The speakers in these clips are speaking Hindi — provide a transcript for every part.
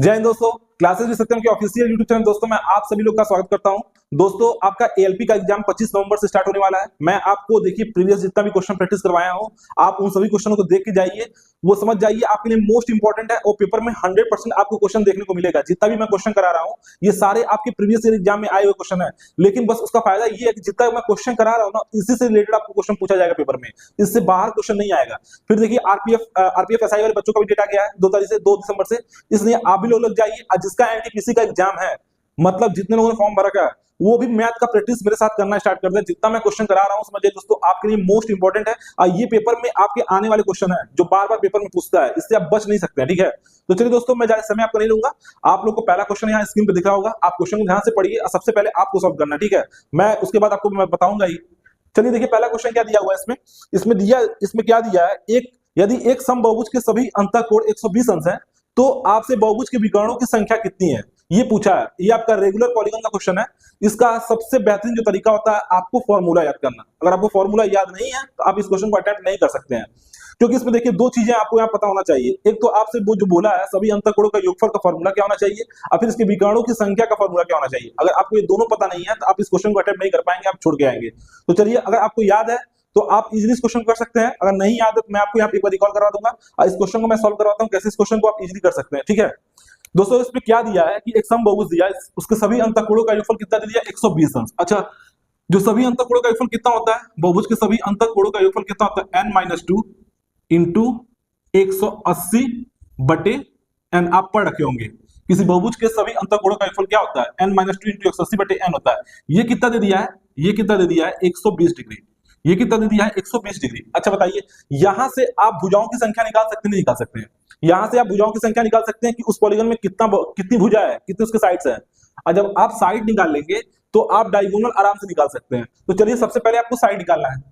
जय हिंद दोस्तों, क्लासेस विद सत्यम के ऑफिशियल यूट्यूब चैनल दोस्तों मैं आप सभी लोग का स्वागत करता हूं। दोस्तों आपका एएलपी का एग्जाम 25 नवंबर से स्टार्ट होने वाला है। मैं आपको देखिए प्रीवियस जितना भी क्वेश्चन प्रैक्टिस करवाया हूं, आप उन सभी क्वेश्चनों को देख के जाइए, वो समझ जाइए, आपके लिए मोस्ट इंपॉर्टेंट है और पेपर में 100% आपको क्वेश्चन देखने को मिलेगा। जितना भी मैं क्वेश्चन करा रहा हूं ये सारे आपके प्रीवियस ईयर एग्जाम में आए हुए क्वेश्चन है, लेकिन बस उसका फायदा ये है कि जितना मैं क्वेश्चन करा रहा हूं ना, इसी से रिलेटेड आपको क्वेश्चन पूछा जाएगा पेपर में, इससे बाहर क्वेश्चन नहीं आएगा। फिर देखिए आरपीएफ एसआई वाले बच्चों का भी डेटा गया है 2 दिसंबर से, इसलिए आप भी लोग लग जाइए। जिसका एनटीपीसी का एग्जाम है, मतलब जितने लोगों ने फॉर्म भरा है, वो भी मैथ का प्रैक्टिस मेरे साथ करना स्टार्ट कर दे। जितना मैं क्वेश्चन करा रहा हूं समझिए दोस्तों, आपके लिए मोस्ट इंपॉर्टेंट है और ये पेपर में आपके आने वाले क्वेश्चन है जो बार बार पेपर में पूछता है, इससे आप बच नहीं सकते हैं। ठीक है, तो चलिए दोस्तों, मैं ज्यादा समय आपको नहीं लूंगा। आप लोग को पहला क्वेश्चन यहाँ स्क्रीन पे दिख रहा होगा, आप क्वेश्चन को ध्यान से पढ़िए और सबसे पहले आपको सॉल्व करना। ठीक है, मैं उसके बाद आपको मैं बताऊंगा ही। चलिए देखिए पहला क्वेश्चन क्या दिया हुआ है इसमें क्या दिया है, यदि एक समबाहुभुज के सभी अंतःकोण 120 अंश है तो आपसे बहुभुज के विकर्णों की संख्या कितनी है, ये पूछा है। ये आपका रेगुलर पॉलीगॉन का क्वेश्चन है। इसका सबसे बेहतरीन जो तरीका होता है आपको फॉर्मूला याद करना। अगर आपको फॉर्मूला याद नहीं है तो आप इस क्वेश्चन को अटेम्प्ट नहीं कर सकते हैं, क्योंकि इसमें देखिए दो चीजें आपको यहाँ पता होना चाहिए। एक तो आपसे वो जो बोला है सभी अंतःकोणों का योगफल का फॉर्मूला क्या होना चाहिए, और फिर इसके विकर्णों की संख्या का फॉर्मूला क्या होना चाहिए। अगर आपको ये दोनों पता नहीं है तो आप इस क्वेश्चन को अटेम्प्ट नहीं कर पाएंगे, आप छोड़ के आएंगे। तो चलिए, अगर आपको याद है तो आप इजीली इस क्वेश्चन कर सकते हैं, अगर नहीं याद है तो मैं आपको यहाँ पे एक बार रिकॉल करवा दूंगा और इस क्वेश्चन को मैं सॉल्व करवाता हूँ कैसे इस क्वेश्चन को आप इजीली कर सकते हैं। ठीक है दोस्तों, इसमें क्या दिया है कि एक समबाहुभुज दिया है, उसके सभी अंतःकोणों का योगफल कितना दे दिया, 120 अंश। अच्छा, जो सभी अंतःकोणों का योगफल कितना होता है, बहुभुज के सभी अंतःकोणों का योगफल कितना होता है, n-2 इंटू 180 बटे n। आप पढ़ रखे होंगे किसी बहुभुज के सभी अंतःकोणों का योगफल क्या होता है, n-2 इंटू 180 बटे n होता है। ये कितना दे दिया है, ये कितना दे दिया है, 120 डिग्री। ये कितना दे दिया है, 120 डिग्री। अच्छा बताइए, यहां से आप भुजाओं की संख्या निकाल सकते हैं, नहीं निकाल सकते हैं? यहां से आप भुजाओं की संख्या निकाल सकते हैं कि उस पॉलीगन में कितनी भुजा है, कितने उसके साइड्स हैं। और जब आप साइड निकाल लेंगे तो आप डायगोनल आराम से निकाल सकते हैं। तो चलिए सबसे पहले आपको साइड निकालना है,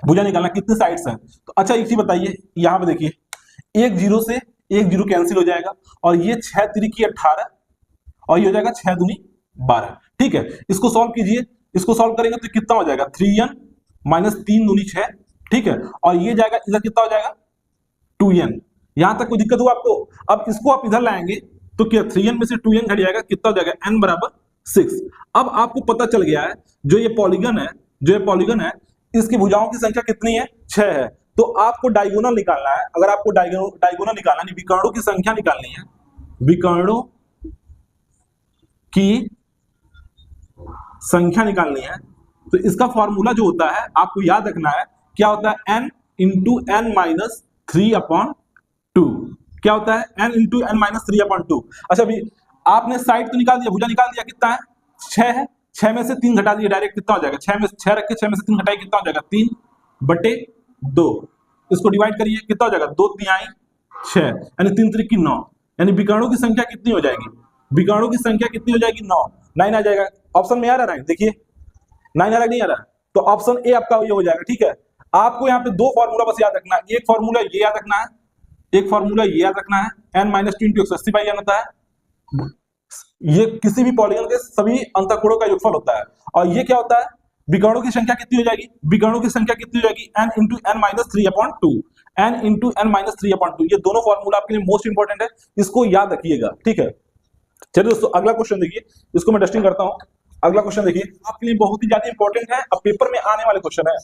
भुजा निकालना, कितने साइड्स हैं। तो अच्छा एक चीज बताइए, यहां पे देखिए एक जीरो से एक जीरो कैंसिल हो जाएगा और ये 6 तिरिकी 18 और ये हो जाएगा 6 दूनी 12। ठीक है, इसको सॉल्व कीजिए। इसको सॉल्व करेंगे तो कितना हो जाएगा, 3n माइनस 3 दूनी 6। ठीक है, और ये जाएगा इधर कितना हो जाएगा, 2n। यहां तक कोई दिक्कत हुआ आपको? अब इसको आप इधर लाएंगे तो क्या 3n में से 2n घट जाएगा, कितना हो जाएगा, n बराबर 6। अब आपको पता चल गया है जो ये पॉलीगन है इसकी भुजाओं की संख्या कितनी है, 6 है। तो आपको डायगोनल निकालना है। अगर आपको डायगोनल निकालना है, विकर्णों की संख्या निकालनी है, विकर्णों की संख्या निकालनी है, तो इसका फॉर्मूला जो होता है आपको याद रखना है, क्या होता है, n इंटू n माइनस 3/2। क्या होता है, n इंटू n माइनस 3/2। अच्छा अभी आपने साइड तो निकाल दिया, भुजा निकाल दिया, कितना है, 6 है। 6 में से 3 घटा दिए डायरेक्ट, कितना हो जाएगा, 6 में 6 रख के 6 में से 3 घटाइए, कितना हो जाएगा, 3/2। इसको डिवाइड करिए, कितना हो जाएगा, 2 तिहाई 6 यानी 3 त्रिक 9, यानी विकर्णों की संख्या कितनी हो जाएगी, विकर्णों की संख्या कितनी हो जाएगी, 9। 9 आ जाएगा। ऑप्शन में आ रहा है, देखिए 9 आ रहा नहीं आ रहा, तो ऑप्शन ए आपका ये हो जाएगा। ठीक है, आपको यहाँ पे दो फॉर्मूला बस याद रखना है। एक फॉर्मूला ये याद रखना है, एक फॉर्मूला ये याद रखना है, n-2 इंटू 180 बाई n होता है। ये किसी भी पॉलीगन के सभी अंतःकोणों का योगफल होता है। और ये क्या होता है, विकर्णों की संख्या कितनी हो जाएगी, विकर्णों की संख्या कितनी हो जाएगी, n into n minus 3/2। n into n minus 3/2, ये दोनों फॉर्मूला आपके लिए मोस्ट इंपॉर्टेंट है, इसको याद रखिएगा। ठीक है, चलिए दोस्तों अगला क्वेश्चन देखिए, इसको मैं डस्टिंग करता हूं। अगला क्वेश्चन देखिए, आपके लिए बहुत ही ज्यादा इंपॉर्टेंट है, अब पेपर में आने वाले क्वेश्चन है,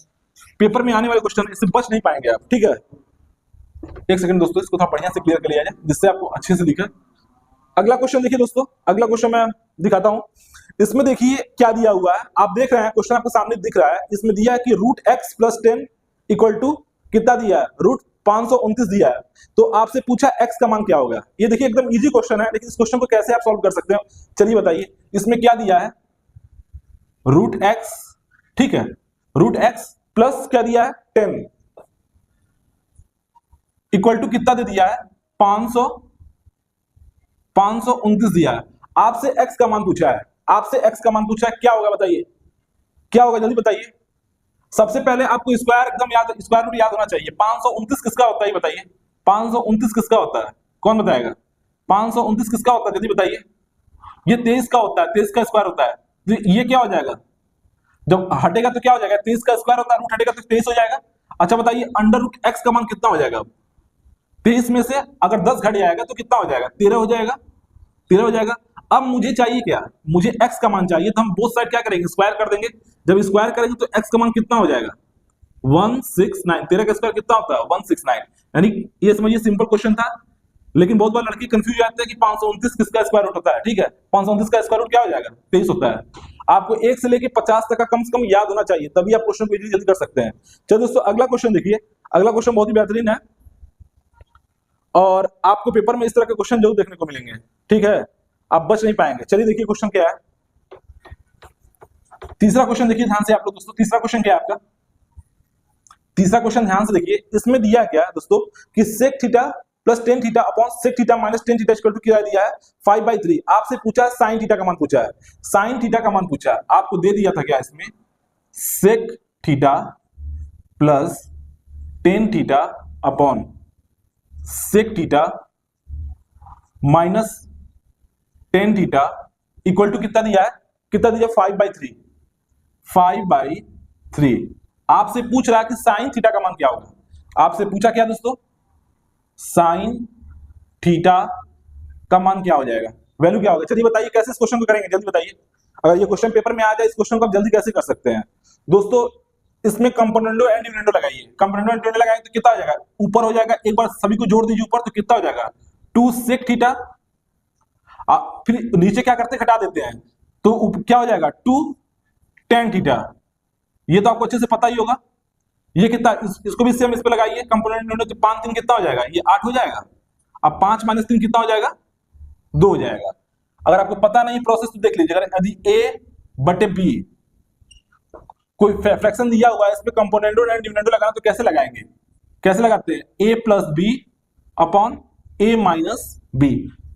पेपर में आने वाले क्वेश्चन, इससे बच नहीं पाएंगे आप। ठीक है, एक सेकंड दोस्तों, इसको थोड़ा बढ़िया से क्लियर कर लिया जाए जिससे आपको अच्छे से दिखे। अगला क्वेश्चन देखिए दोस्तों, अगला क्वेश्चन मैं दिखाता हूं। इसमें देखिए क्या दिया हुआ है, आप देख रहे हैं क्वेश्चन आपके सामने दिख रहा है। इसमें दिया है कि √x + 10 इक्वल टू कितना दिया है, √529 दिया है। तो आपसे पूछा x का मान क्या होगा। ये देखिए एकदम इजी क्वेश्चन है, लेकिन इस क्वेश्चन को कैसे आप सॉल्व कर सकते हो, चलिए बताइए। इसमें क्या दिया है, √x, ठीक है, √x प्लस क्या दिया है, 10 इक्वल टू कितना दे दिया है, 529 दिया है। आपसे x का मान पूछा है, आपसे x का मान पूछा है, क्या होगा बताइए, क्या होगा जल्दी बताइए। सबसे पहले आपको स्क्वायर एकदम याद, स्क्वायर रूट याद होना चाहिए। 529 किसका होता है बताइए, 529 किसका होता है, कौन बताएगा, 529 किसका होता है जल्दी बताइए। ये 23 का होता है, 23 का स्क्वायर होता है। तो ये क्या हो जाएगा, जब हटेगा तो क्या हो जाएगा, 23 का स्क्वायर होता है, रूट हटेगा तो 23 हो जाएगा। अच्छा बताइए √x का मान कितना हो जाएगा, 23 में से अगर 10 घट जाएगा तो कितना हो जाएगा, 13 हो जाएगा। 13 हो जाएगा। अब मुझे चाहिए क्या, मुझे x का मान चाहिए, तो हम बोथ साइड क्या करेंगे, स्क्वायर कर देंगे। जब स्क्वायर करेंगे तो x का मान कितना हो जाएगा, 169। 13 का स्क्वायर कितना होता है, 169। यानी ये समझिए सिंपल क्वेश्चन था, लेकिन बहुत बार लड़के कंफ्यूज जाते हैं कि 529 किसका स्क्वायर रूट होता है। ठीक है, 529 का स्क्वायर रूट क्या हो जाएगा, 23 होता है। आपको 1 से लेके 50 तक का कम से कम याद होना चाहिए, तभी आप क्वेश्चन को इजीली जल्दी कर सकते हैं। चलो दोस्तों अगला क्वेश्चन देखिए। अगला क्वेश्चन बहुत ही बेहतरीन है और आपको पेपर में इस तरह के क्वेश्चन जरूर देखने को मिलेंगे। ठीक है, आप बच नहीं पाएंगे। चलिए देखिए क्वेश्चन क्या है। तीसरा क्वेश्चन देखिए ध्यान से आप लोग दोस्तों। तीसरा क्वेश्चन क्या है आपका, तीसरा क्वेश्चन ध्यान से देखिए। इसमें दिया क्या है दोस्तों कि sec theta plus ten theta upon sec theta minus ten theta equal to क्या दिया है, 5/3। आपसे पूछा है sin थीटा का मान पूछा है, sin थीटा का मान पूछा है। आपको दे दिया था क्या इसमें, sec theta plus ten theta upon sec theta minus ten theta equal to कितना दिया है, कितना दिया, 5/3। 5/3 आपसे पूछ रहा है कि साइन थीटा का मान क्या होगा। आपसे पूछा क्या दोस्तों, साइन थीटा का मान क्या हो जाएगा, वैल्यू क्या होगा। चलिए बताइए कैसे इस क्वेश्चन को करेंगे, जल्दी बताइए। अगर ये क्वेश्चन पेपर में आ जाए, इस क्वेश्चन को आप जल्दी कैसे कर सकते हैं दोस्तों। इसमें कंपोनेंडो एंड डिविडेंडो लगाइए। कंपोनेंडो एंड डिविडेंडो लगाएंगे तो कितना हो जाएगा, ऊपर हो जाएगा, एक बार सभी को जोड़ दीजिए ऊपर, तो कितना हो जाएगा, 2 sec थीटा। फिर नीचे क्या करते हैं, घटा देते हैं, तो क्या हो जाएगा, 2 tan थीटा। ये तो आपको अच्छे से पता ही होगा। ये कितना, इसको भी सेम इस पे लगाइए, कंपोनेंट ढूंढो, तो 5 3 कितना हो जाएगा, ये 8 हो जाएगा। अब 5 माइनस 3 कितना हो जाएगा, 2 हो जाएगा। अगर आपको पता नहीं प्रोसेस तो देख लीजिए। अगर यदि a बटे b कोई फ्रैक्शन दिया हुआ है, इस पे कंपोनेंडो एंड डिविडेंडो लगाना, तो कैसे लगाएंगे, कैसे लगाते हैं, a plus B upon a minus B.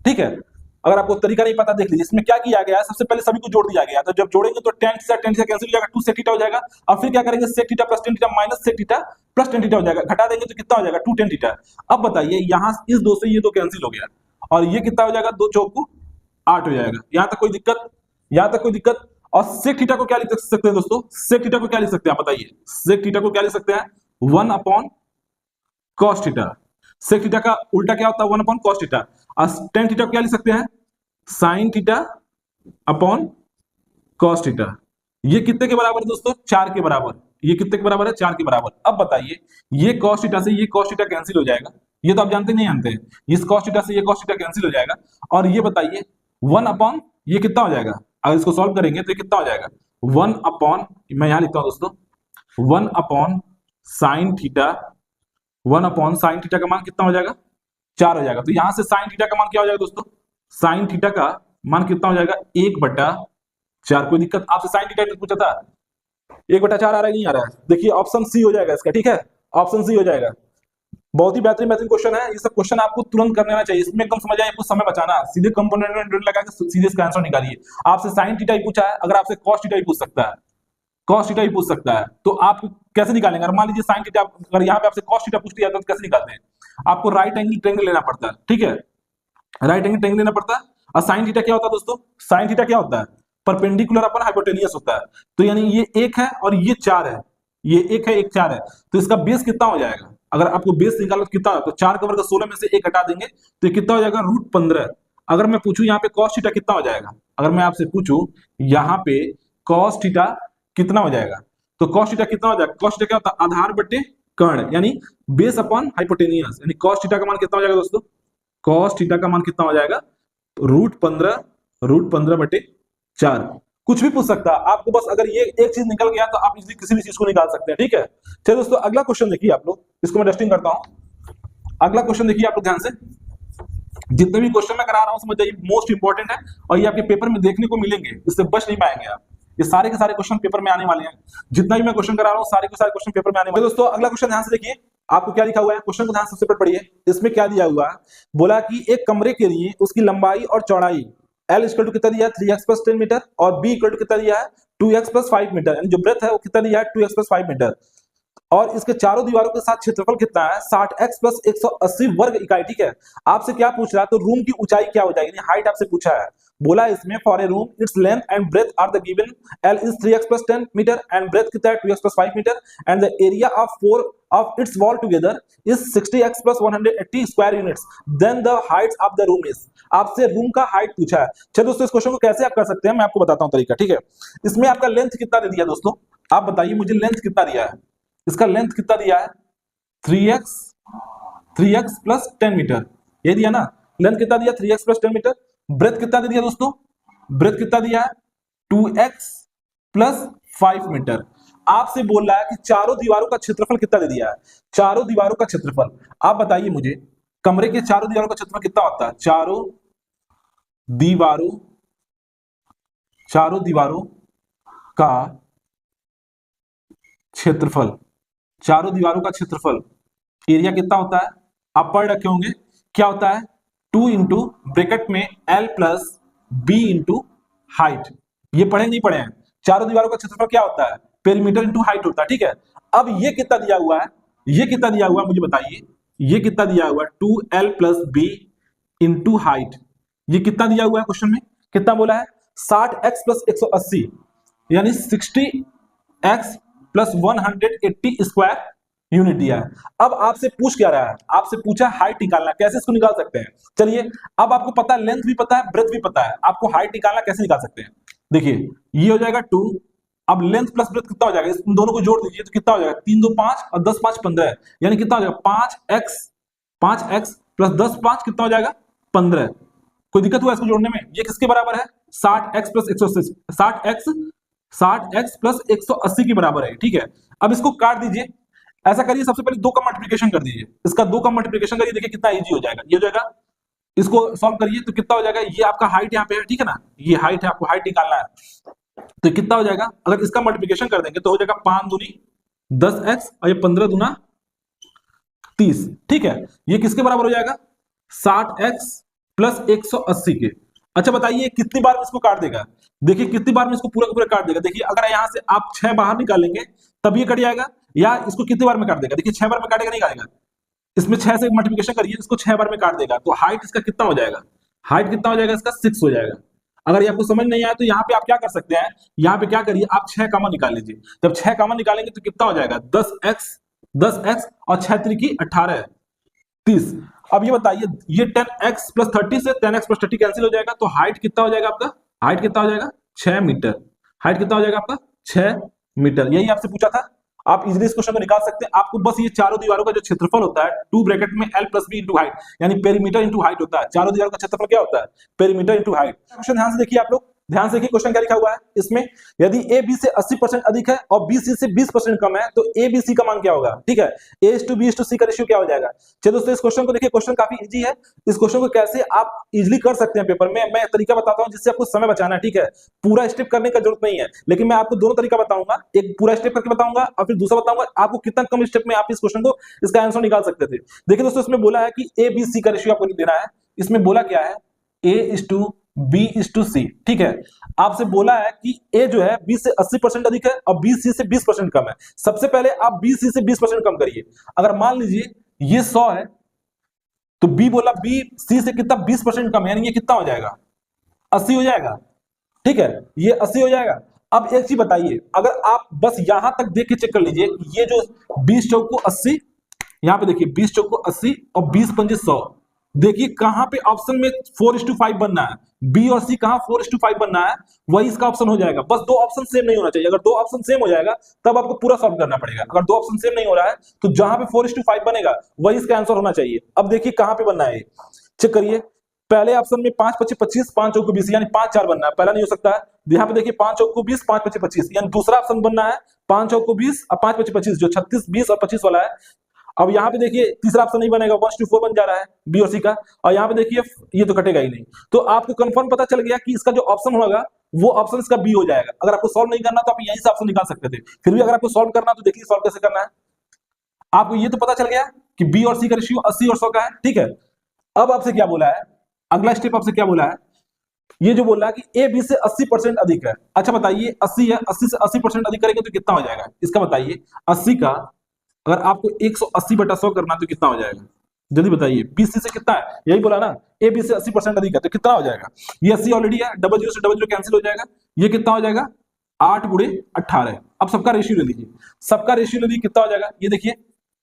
ठीक है, अगर आपको तरीका नहीं पता देख लीजिए। इसमें क्या किया गया है, सबसे पहले सभी को जोड़ दिया गया, तो जब जोड़ेंगे तो tan से कैंसिल हो जाएगा, 2 sec थीटा हो जाएगा। अब फिर क्या करेंगे, sec theta plus tan theta minus sec theta plus tan theta हो जाएगा, घटा देंगे तो कितना हो जाएगा, 2 tan थीटा। अब बताइए यहां इस 2 से ये 2 कैंसिल हो गया और ये कितना हो जाएगा, 2 चौक 8 हो जाएगा। यहां तक कोई दिक्कत, यहां तक कोई दिक्कत। और sec थीटा को क्या लिख सकते हैं दोस्तों, sec थीटा को क्या लिख सकते हैं आप बताइए, sec थीटा को क्या लिख सकते हैं, 1 upon cos theta. sec theta का उल्टा क्या होता है, 1 अपॉन cos थीटा। और tan थीटा को क्या लिख सकते हैं, sine theta upon cos theta. ये कितने के बराबर है दोस्तों, 4 के बराबर। ये कितने के बराबर है, 4 के बराबर। अब बताइए ये कॉस थीटा से ये कॉस थीटा कैंसिल हो जाएगा, ये तो आप जानते नहीं जानते हैं, इस कॉस थीटा से ये कॉस थीटा कैंसिल हो जाएगा। और ये बताइए 1 अपॉन ये कितना हो जाएगा, अगर इसको सॉल्व करेंगे तो ये कितना हो जाएगा, 1 अपॉन, मैं यहां लिखता हूं दोस्तों, 1 upon sine theta, 1 upon sine theta का मान कितना हो जाएगा, 4 हो जाएगा। तो यहां से साइन थीटा का मान क्या हो जाएगा दोस्तों, साइन थीटा का मान कितना हो जाएगा, 1/4। कोई दिक्कत, आपसे साइन थीटा पूछा था, 1/4 आ रहा है, नहीं आ रहा है, देखिए ऑप्शन सी हो जाएगा इसका। ठीक है, ऑप्शन सी हो जाएगा। बहुत ही बेहतरीन क्वेश्चन है। ये सब क्वेश्चन आपको तुरंत कर लेना चाहिए, इसमें एकदम समझ आए, कुछ समय बचाना, सीधे कंपोनेंट लगा के सीधे इसका आंसर निकालिए। आपसे साइन थीटा ही पूछा है, अगर आपसे कॉस थीटा ही पूछ सकता है, कॉस थीटा ही पूछ सकता है, तो आप कैसे निकालेंगे। अगर मान लीजिए साइन थीटा, अगर यहाँ पे आपसे कॉस थीटा पूछ लिया तो कैसे निकालते हैं, आपको राइट एंगल ट्रायंगल लेना पड़ता है। ठीक है, राइट एंगल ट्रायंगल लेना पड़ता है। और साइन थीटा क्या होता है दोस्तों, साइन थीटा क्या होता है, परपेंडिकुलर अपन हाइपोटेनियस होता है। तो यानी ये 1 है और ये 4 है, ये 1 है 1 4 है, तो इसका बेस कितना हो जाएगा, अगर आपको बेस निकालो तो कितना, तो 4 का वर्ग 16 में से 1 हटा देंगे तो ये कितना हो जाएगा, √15। अगर मैं पूछूं यहाँ पे cos थीटा कितना हो जाएगा, अगर मैं आपसे पूछूं यहाँ पे cos थीटा कितना हो जाएगा, तो cos थीटा कितना हो जाएगा, cos थीटा क्या होता है, आधार बटे कर्ण, यानी बेस अपॉन हाइपोटेनियस, यानी cos थीटा का मान कितना हो जाएगा दोस्तों, cos थीटा का मान कितना हो जाएगा, √15/4। कुछ भी पूछ सकता है आपको, बस अगर ये एक चीज निकल गया तो आप इजीली किसी भी चीज को निकाल सकते हैं। ठीक है, चलिए दोस्तों अगला क्वेश्चन देखिए आप लोग, इसको मैं डस्टिंग करता हूं। अगला क्वेश्चन देखिए आप लोग ध्यान से, जितने भी क्वेश्चन मैं करा रहा हूं समझ जाइए, मोस्ट इंपॉर्टेंट है और ये आपके पेपर में देखने को मिलेंगे, इससे बच नहीं पाएंगे आप। ये सारे के सारे क्वेश्चन पेपर में आने वाले हैं, जितना भी मैं क्वेश्चन करा रहा हूं सारे के सारे क्वेश्चन पेपर में आने वाले हैं। दोस्तों अगला क्वेश्चन ध्यान से देखिए, आपको क्या लिखा हुआ है, क्वेश्चन को ध्यान से सबसे पढ़िए। इसमें क्या दिया हुआ है, बोला कि एक कमरे के लिए उसकी लंबाई और चौड़ाई L इक्वल टू कितना दिया है, 3x + 10 मीटर, और B इक्वल टू कितना दिया है, 2x + 5 मीटर, यानी जो ब्रेथ है वो कितना दिया है, 2x + 5 मीटर। और इसके चारों दीवारों के साथ क्षेत्रफल कितना है 60x प्लस 180 वर्ग इकाई। ठीक है, आपसे क्या पूछ रहा है, तो रूम की ऊंचाई क्या हो जाएगी, हाइट आपसे पूछा है। बोला इसमें for a room it's length and breadth are the given, L is 3x plus 10 metre and breadth कितना है 2x plus 5 metre and the area of 4 of its wall together is 60x plus 180 square units, then the height of the room is. आपसे रूम का हाइट पूछा है। चलो दोस्तों, इस क्वेश्चन को कैसे आप कर सकते हैं मैं आपको बताता हूं तरीका। ठीक है, इसमें आपका लेंथ कितना दे दिया दोस्तों, आप बताइए मुझे लेंथ कितना दिया है, इसका लेंथ कितना दिया है 3x प्लस 10 मीटर, ये दिया ना, लेंथ कितना दिया 3x प्लस 10 मीटर। ब्रेथ कितना दे दिया दोस्तों, ब्रेथ कितना दिया है 2x प्लस 5 मीटर। आपसे बोल रहा है कि चारों दीवारों का क्षेत्रफल कितना दे दिया है, चारों दीवारों का क्षेत्रफल। आप बताइए मुझे कमरे के चारों दीवारों का क्षेत्रफल कितना होता है, चारों दीवारों का क्षेत्रफल, चारों दीवारों का क्षेत्रफल एरिया कितना होता है, आप पढ़ रखे होंगे क्या होता है 2 इंटू ब्रैकेट में L plus B into height. ये पढ़े नहीं पढ़े हैं, चारों दीवारों का क्षेत्रफल क्या होता है पेरीमीटर इंटू हाइट होता है। ठीक है, अब ये कितना दिया हुआ है, ये कितना दिया हुआ है मुझे बताइए, ये कितना दिया हुआ है 2L plus B into height. ये कितना दिया हुआ है क्वेश्चन में, कितना बोला है 60x प्लस 180 यानी 60x प्लस 180 स्क्वायर यूनिट दिया है। अब आपसे पूछ क्या रहा है, आपसे पूछा हाइट निकालना, कैसे इसको निकाल सकते हैं। चलिए, अब आपको पता है लेंथ भी पता है ब्रेथ भी पता है, आपको हाइट निकालना कैसे निकाल सकते हैं। देखिए ये हो जाएगा 2, अब लेंथ प्लस ब्रेथ कितना हो जाएगा, इन दोनों को जोड़ दीजिए तो कितना हो जाएगा 3 2 5 और 10 5 15, यानी कितना हो जाएगा 5x प्लस 10 5 कितना हो जाएगा 15। कोई दिक्कत हुआ इसको जोड़ने में, ये किसके बराबर है 60x प्लस 180, 60x प्लस 180 के बराबर है। ठीक है, अब इसको काट दीजिए, ऐसा करिए सबसे पहले 2 का मल्टीप्लिकेशन कर दीजिए, इसका 2 का मल्टीप्लिकेशन करिए, देखिए कितना इजी हो जाएगा। ये हो जाएगा, इसको सॉल्व करिए तो कितना हो जाएगा, ये आपका हाइट यहाँ पे है, ठीक है ना, ये हाइट है, आपको हाइट निकालना है तो कितना हो जाएगा, अगर इसका मल्टीप्लिकेशन कर देंगे तो हो जाएगा 5 दूनी 10x और ये 15 दूना 30। ठीक है, ये किसके बराबर हो जाएगा 60x प्लस 180 के। अच्छा बताइए कितनी बार में इसको काट देगा, देखिए कितनी बार में इसको पूरा का पूरा काट देगा। देखिए अगर यहां से आप 6 बाहर निकालेंगे तब ये कट जाएगा, या इसको कितनी बार में काट देगा, देखिए 6 बार में काटेगा नहीं काटेगा, इसमें 6 से मल्टीप्लिकेशन करिए, इसको 6 बार में काट देगा तो हाइट इसका कितना हो जाएगा, हाइट कितना हो जाएगा इसका 6 हो जाएगा। अगर ये आपको समझ नहीं आया तो यहाँ पे आप क्या कर सकते हैं, यहाँ पे क्या करिए आप 6 कॉमन निकाल लीजिए, जब 6 कॉमन निकालेंगे तो कितना हो जाएगा 10x और 6 3 की 18 30। अब ये बताइए ये 10x प्लस 30 से 10x प्लस 30 कैंसिल हो जाएगा तो हाइट कितना हो जाएगा आपका, हाइट कितना हो जाएगा 6 मीटर, हाइट कितना हो जाएगा आपका 6 मीटर। यही आपसे पूछा था, आप इजीली इस क्वेश्चन को निकाल सकते हैं। आपको बस ये चारों दीवारों का जो क्षेत्रफल होता है 2 ब्रैकेट में L plus B into height, यानी पेरीमीटर इंटू हाइट होता है। चारों दीवारों का क्षेत्रफल क्या होता है पेरीमीटर इंटू हाइट। क्वेश्चन ध्यान से देखिए आप लोग, ध्यान से देखिए क्वेश्चन क्या लिखा हुआ है इसमें, यदि ए बी से 80% अधिक है और बी सी से 20% कम है तो ए बी सी का मान क्या होगा। ठीक है, ए टू बी टू सी का रेशियो क्या हो जाएगा। चलो दोस्तों इस क्वेश्चन को देखिए, क्वेश्चन काफी इजी है, इस क्वेश्चन को कैसे आप इजीली कर सकते हैं पेपर में मैं तरीका बताता हूं जिससे आपको समय बचाना है। ठीक है, पूरा स्टेप करने का जरूरत नहीं है, लेकिन मैं आपको दोनों तरीका बताऊंगा, एक पूरा स्टेप करके बताऊंगा और फिर दूसरा बताऊंगा आपको कितना कम स्टेप में आप इस क्वेश्चन को इसका आंसर निकाल सकते थे। देखिए दोस्तों इसमें बोला है कि ए बी सी का रेशियो आपको देना है, इसमें बोला क्या है A B C। ठीक है, आपसे बोला है कि A जो है B से 80% अधिक है और B C से 20% कम है। सबसे पहले आप B C से 20% कम करिए। अगर मान लीजिए ये 100 है तो B बोला B C से कितना 20% कम है, यानी ये कितना हो जाएगा 80 हो जाएगा। ठीक है, ये 80 हो जाएगा। अब एक चीज बताइए, अगर आप बस यहां तक देख के चेक कर लीजिए, ये जो 20 चौक को 80, यहां पे देखिए 20 चौक को 80 और 20 पंजे 100, देखिए कहां पे ऑप्शन में 4:5 बनना है, बी और सी कहां 4:5 बनना है, वही इसका ऑप्शन हो जाएगा। बस दो ऑप्शन सेम नहीं होना चाहिए, अगर दो ऑप्शन सेम हो जाएगा तब आपको पूरा सॉल्व करना पड़ेगा। अगर दो ऑप्शन सेम नहीं हो रहा है तो जहां पे 4:5 बनेगा वही इसका आंसर होना चाहिए। अब देखिए कहां पे बनना है, चेक करिए, पहले ऑप्शन में 5 5 25, 5 चौक को 20 यानी 5 4 बनना है, पहला नहीं हो सकता है। यहाँ पे देखिए 5 चौक को 20, 5 5 25 यानी दूसरा ऑप्शन बनना है 5 चौक को 20 और 5 5 25 जो 36 20 और 25 वाला है। अब यहाँ पे देखिए तीसरा ऑप्शन नहीं बनेगा, 1:4 बन जा रहा है बी और सी का, और यहाँ पे देखिए ये तो कटेगा ही नहीं। तो आपको कंफर्म पता चल गया कि इसका जो ऑप्शन होगा वो ऑप्शन इसका बी हो जाएगा। अगर आपको सॉल्व नहीं करना तो आप यहीं से ऑप्शन निकाल सकते थे, फिर भी अगर आपको सॉल्व करना तो देखिए सॉल्व कैसे करना है। आपको ये तो पता चल गया कि बी और सी का रेशियो 80 और 100 का है। ठीक है, अब आपसे क्या बोला है, अगला स्टेप आपसे क्या बोला है, ये जो बोला है कि ए बी से 80% अधिक है। अच्छा बताइए 80 है, 80 से 80% अधिक करेंगे तो कितना हो जाएगा इसका बताइए। 80 का अगर आपको 180/100 करना तो कितना हो जाएगा, जल्दी बताइए। 20 से कितना है, यही बोला ना, ए बी से 80% अधिक है, तो कितना हो जाएगा? ये 80 ऑलरेडी है, डबल जीरो से डबल जीरो कैंसिल हो जाएगा, ये कितना हो जाएगा? 8 × 18। अब सबका रेशियो ले लीजिए, सबका रेशियो ले लीजिए, कितना हो जाएगा? ये देखिए,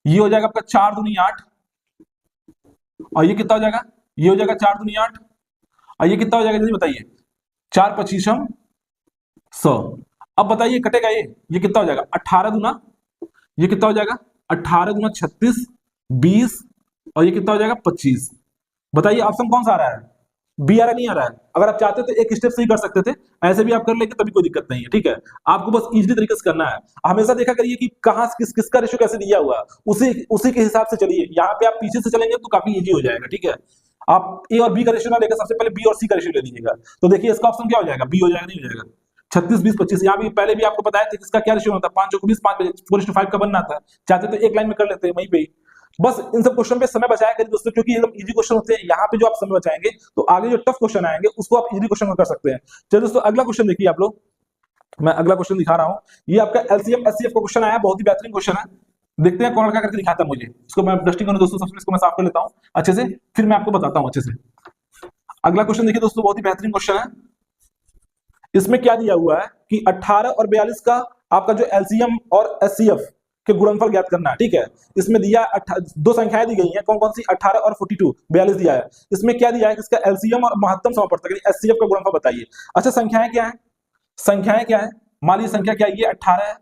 ये हो जाएगा आपका 4 दूनी 8, और ये कितना हो जाएगा? ये हो जाएगा 4 दूनी 8, और ये कितना हो जाएगा जल्दी बताइए? 4 × 25 = 100। अब बताइए कटेगा ये कितना हो जाएगा? 18 दूना, ये कितना हो जाएगा? 18 दूना 36, 20, और ये कितना हो जाएगा? 25। बताइए ऑप्शन कौन सा आ रहा है? बी आ रहा, नहीं आ रहा है? अगर आप चाहते तो एक स्टेप से ही कर सकते थे, ऐसे भी आप कर लेंगे तभी कोई दिक्कत नहीं है, ठीक है। आपको बस इजीली तरीके से करना है। हमेशा देखा करिए कि कहां किसका रेशियो कैसे दिया हुआ, उसी के हिसाब से चलिए। यहाँ पे आप पीछे से चलेंगे तो काफी इजी हो जाएगा, ठीक है। आप ए और बी का रेशियो ना लेकर सबसे पहले बी और सी का रेशियो ले लीजिएगा, तो देखिए इसका ऑप्शन क्या हो जाएगा? बी हो जाएगा, नहीं हो जाएगा? 36, 20, 25। यहाँ भी पहले भी आपको बताया था इसका क्या रेशियो होता है, 5 × 20, 4:5 का बनना था। चाहते तो एक लाइन में कर लेते हैं वहीं पे। बस इन सब क्वेश्चन पे समय बचाया करिए दोस्तों, क्योंकि एकदम इजी क्वेश्चन होते हैं। यहाँ पे जो आप समय बचाएंगे तो आगे जो टफ क्वेश्चन आएंगे उसको आप इजी क्वेश्चन में कर सकते हैं। चलिए दोस्तों अगला क्वेश्चन देखिए आप लोग, मैं अगला क्वेश्चन दिखा रहा हूँ। ये आपका एलसीएम एचसीएफ का क्वेश्चन आया, बहुत ही बेहतरीन क्वेश्चन है। देखते हैं कौन लड़का करके दिखाता है मुझे। इसको मैं डस्टिंग करूँ दोस्तों, सबसे इसको मैं साफ कर लेता हूँ अच्छे से, फिर मैं आपको बताता हूँ अच्छे से। अगला क्वेश्चन देखिए दोस्तों, बहुत ही बेहतरीन क्वेश्चन है। इसमें क्या दिया हुआ है कि 18 और 42 का आपका जो एलसीएम और एचसीएफ के गुणनफल ज्ञात करना है, ठीक है। इसमें दिया दो संख्याएं दी गई हैं, कौन कौन सी? 18 और 42, 42 दिया है। इसमें क्या दिया है कि इसका एलसीएम और महत्तम समापवर्तक एचसीएफ का गुणनफल बताइए। अच्छा संख्याएं क्या है? संख्याएं क्या है? मान लीजिए संख्या क्या है, ये 18 है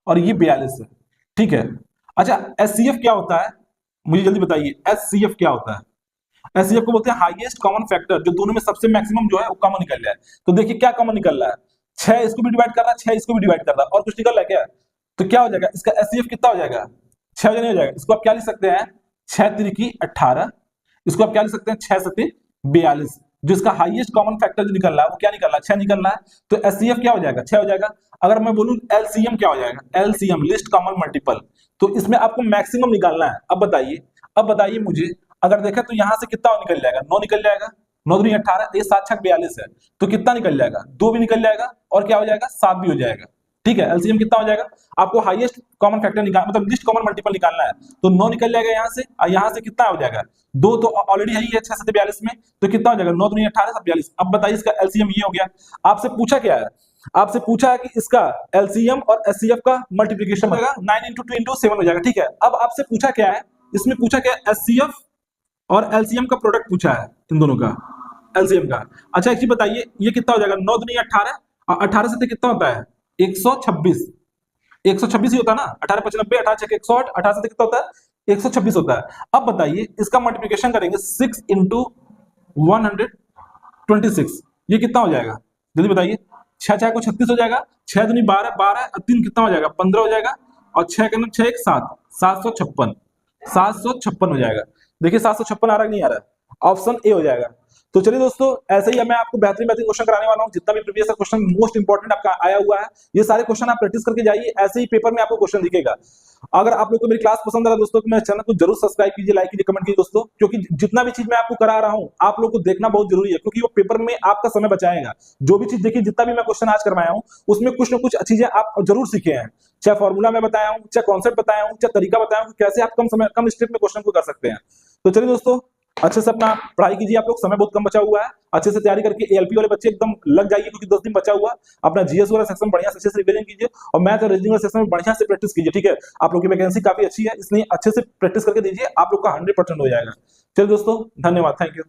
और ये 42 है, ठीक है। अच्छा एचसीएफ क्या होता है, मुझे जल्दी बताइए, एचसीएफ क्या होता है? एचसीएफ को बोलते हैं हाईएस्ट कॉमन फैक्टर, जो दोनों में सबसे मैक्सिमम जो है वो कॉमन निकल रहा है। तो देखिए क्या कॉमन निकल रहा है? 6 इसको भी डिवाइड कर रहा है, 6 इसको भी डिवाइड कर रहा है, और कुछ निकल रहा है क्या? तो क्या हो जाएगा इसका एचसीएफ? कितना हो जाएगा? 6 नहीं हो जाएगा। इसको आप क्या लिख सकते हैं? 6 तिरिकी 18। इसको आप क्या लिख सकते हैं? 6 सत्ते 42। जो इसका हाईएस्ट कॉमन फैक्टर जो निकल रहा है वो क्या निकल रहा है? 6 निकल रहा है। तो एचसीएफ क्या हो जाएगा? 6 हो जाएगा। अगर मैं बोलूं एलसीएम क्या हो जाएगा? LCM list common multiple. तो इसमें आपको मैक्सिमम निकालना है। अब बताइए मुझे, अगर देखा तो यहां से कितना निकल जाएगा? 9 निकल जाएगा। 9 दूनी 18, ये 7 छक 42 है, तो कितना निकल जाएगा? 2 भी निकल जाएगा, और क्या हो जाएगा? 7 भी हो जाएगा, ठीक है। एलसीएम कितना हो जाएगा? आपको हाईएस्ट कॉमन फैक्टर निकाल, मतलब लिस्ट कॉमन मल्टीपल निकालना है। तो 9 निकल जाएगा यहाँ से, और यहाँ से कितना हो जाएगा? 2 तो ऑलरेडी है ही है 6 7 42 में, तो कितना हो जाएगा? 9 दूनी 18, 7 42। अब बताइए इसका एलसीएम ये हो गया। आपसे पूछा क्या है? आपसे पूछा है कि इसका एलसीएम और एचसीएफ का मल्टीप्लिकेशन होगा 9 × 2 × 7 हो जाएगा, ठीक है। अब आपसे पूछा क्या है? इसमें पूछा क्या है? एचसीएफ और एलसीएम का प्रोडक्ट पूछा है, इन दोनों का एलसीएम का। अच्छा एक चीज बताइए, ये कितना हो जाएगा? 9 दूनी 18, और 18 से कितना होता है? 126। 126 ही होता है ना। 18 95, 18 6 108, 18 से कितना होता है? 126 होता है। अब बताइए इसका मल्टीप्लिकेशन करेंगे 6 × 126, ये कितना हो जाएगा? जल्दी बताइए। 6 6 को 36 हो जाएगा, 6 दूनी 12, 12 और 3 कितना हो जाएगा? 15 हो जाएगा, और 6 का 6 1 7, 756, 756 हो जाएगा। देखिए 756 आ रहा है नहीं आ रहा है? ऑप्शन ए हो जाएगा। तो चलिए दोस्तों ऐसे ही मैं आपको बेहतरीन क्वेश्चन कराने वाला हूं। जितना भी प्रीवियस क्वेश्चन मोस्ट इंपोर्टेंट आपका आया हुआ है, ये सारे क्वेश्चन आप प्रैक्टिस करके जाइए, ऐसे ही पेपर में आपको क्वेश्चन दिखेगा। अगर आप लोग को मेरी क्लास पसंद आ रहा है दोस्तों, तो मेरे चैनल को जरूर सब्सक्राइब कीजिए, लाइक कीजिए, कमेंट कीजिए दोस्तों, क्योंकि जितना भी चीज मैं आपको करा रहा हूं आप लोग को देखना बहुत जरूरी है, क्योंकि वो पेपर में आपका समय बचाएगा। जो भी चीज देखिए, जितना भी मैं क्वेश्चन आज करवाया हूं उसमें कुछ ना कुछ चीजें आप जरूर सीखे हैं, चाहे फॉर्मूला में बताया हूं, चाहे कॉन्सेप्ट बताया हूं, चाहे तरीका बताया हूं, कैसे आप कम स्टेप में क्वेश्चन को कर सकते हैं। तो चलिए दोस्तों अच्छे से अपना पढ़ाई कीजिए, आप लोग समय बहुत कम बचा हुआ है, अच्छे से तैयारी करके एएलपी वाले बच्चे एकदम लग जाइए, क्योंकि 10 दिन बचा हुआ। अपना जीएस वाला सेक्शन बढ़िया से अच्छे से रिवीजन कीजिए, और मैथ और रीजनिंग वाले सेक्शन में बढ़िया से प्रैक्टिस कीजिए, ठीक है। आप लोग की वैकेंसी काफी अच्छी है, इसलिए अच्छे से प्रैक्टिस करके दीजिए, आप लोग का 100% हो जाएगा। चलिए दोस्तों धन्यवाद, थैंक यू।